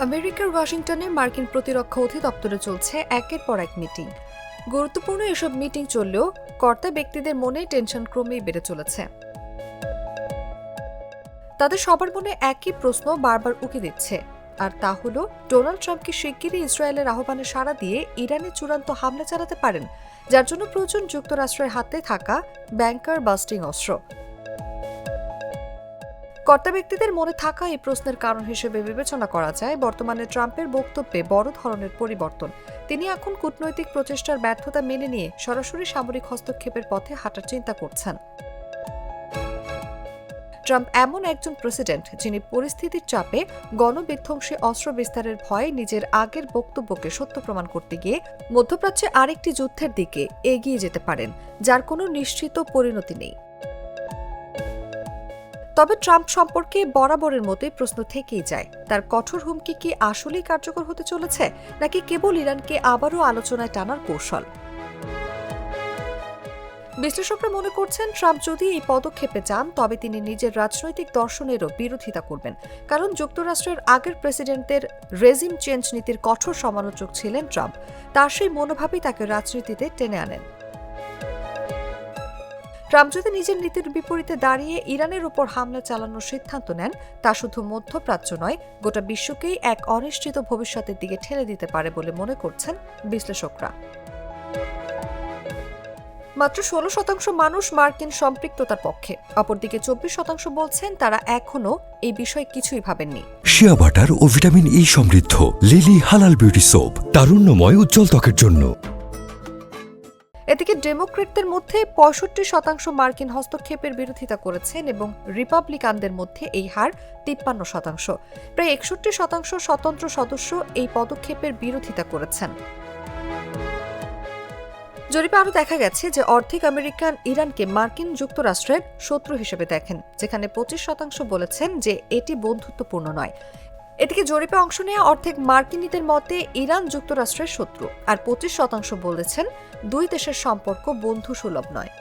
আমেরিকার ওয়াশিংটনে মার্কিন প্রতিরক্ষা অধিদপ্তরে চলছে একের পর এক মিটিং। গুরুত্বপূর্ণ এসব মিটিং চললেও কর্তা ব্যক্তিদের মনে টেনশন ক্রমেই বেড়ে চলেছে। তাদের সবার মনে একই প্রশ্ন বারবার উকি দিচ্ছে, আর তা হল ডোনাল্ড ট্রাম্প কি শিগগিরই ইসরায়েলের আহ্বানে সাড়া দিয়ে ইরানে চূড়ান্ত হামলা চালাতে পারেন, যার জন্য প্রয়োজন যুক্তরাষ্ট্রের হাতে থাকা ব্যাংকার বাস্টিং অস্ত্র। কর্তা ব্যক্তিদের মনে থাকা এই প্রশ্নের কারণ হিসেবে বিবেচনা করা যায় বর্তমানে ট্রাম্পের বক্তব্যে বড় ধরনের পরিবর্তন। তিনি এখন কূটনৈতিক প্রচেষ্টার ব্যর্থতা মেনে নিয়ে সরাসরি সামরিক হস্তক্ষেপের পথে হাঁটার চিন্তা করছেন। ট্রাম্প এমন একজন প্রেসিডেন্ট যিনি পরিস্থিতির চাপে গণবিধ্বংসী অস্ত্র বিস্তারের ভয়ে নিজের আগের বক্তব্যকে সত্য প্রমাণ করতে গিয়ে মধ্যপ্রাচ্যে আরেকটি যুদ্ধের দিকে এগিয়ে যেতে পারেন, যার কোনো নিশ্চিত পরিণতি নেই। তবে ট্রাম্প সম্পর্কে বরাবরের মতোই প্রশ্ন থেকেই যায়, তার কঠোর হুমকি কি আসলেই কার্যকর হতে চলেছে, নাকি কেবল ইরানকে আবারও আলোচনায় টানার কৌশল। বিশ্লেষকরা মনে করছেন ট্রাম্প যদি এই পদক্ষেপে যান তবে তিনি নিজের রাজনৈতিক দর্শনেরও বিরোধিতা করবেন, কারণ যুক্তরাষ্ট্রের আগের প্রেসিডেন্টদের রেজিম চেঞ্জ নীতির কঠোর সমালোচক ছিলেন ট্রাম্প। তার সেই মনোভাবই তাকে রাজনীতিতে টেনে আনেন। ট্রাম্প যদি নিজের নীতির বিপরীতে দাঁড়িয়ে ইরানের উপর হামলা চালানোর সিদ্ধান্ত নেন, তা শুধু মধ্যপ্রাচ্য নয়, গোটা বিশ্বকেই এক অনিশ্চিত ভবিষ্যতের দিকে ঠেলে দিতে পারে বলে মনে করছেন বিশ্লেষকরা। মাত্র 16% মানুষ মার্কিন সম্পৃক্ততার পক্ষে, অপরদিকে 24% বলছেন তারা এখনও এই বিষয়ে কিছুই ভাবেননি। শিয়া বাটার ও ভিটামিন ই সমৃদ্ধ লিলি হালাল বিউটি সোপ, তারুণ্যময় উজ্জ্বল ত্বকের জন্য। এদিকে ডেমোক্রেটদের মধ্যে 65% মার্কিন হস্তক্ষেপের বিরোধিতা করেছেন এবং রিপাবলিকানদের মধ্যে এই হার 53%। প্রায় 61% স্বতন্ত্র সদস্য এই পদক্ষেপের বিরোধিতা করেছেন। জরিপে আরও দেখা গেছে যে অর্ধেক আমেরিকান ইরানকে মার্কিন যুক্তরাষ্ট্রের শত্রু হিসেবে দেখেন, যেখানে 25% বলেছেন যে এটি বন্ধুত্বপূর্ণ নয়। এদিকে জরিপে অংশ নেওয়া অর্ধেক মার্কিনীদের মতে ইরান যুক্তরাষ্ট্রের শত্রু, আর 25% বলেছেন দুই দেশের সম্পর্ক বন্ধুসুলভ নয়।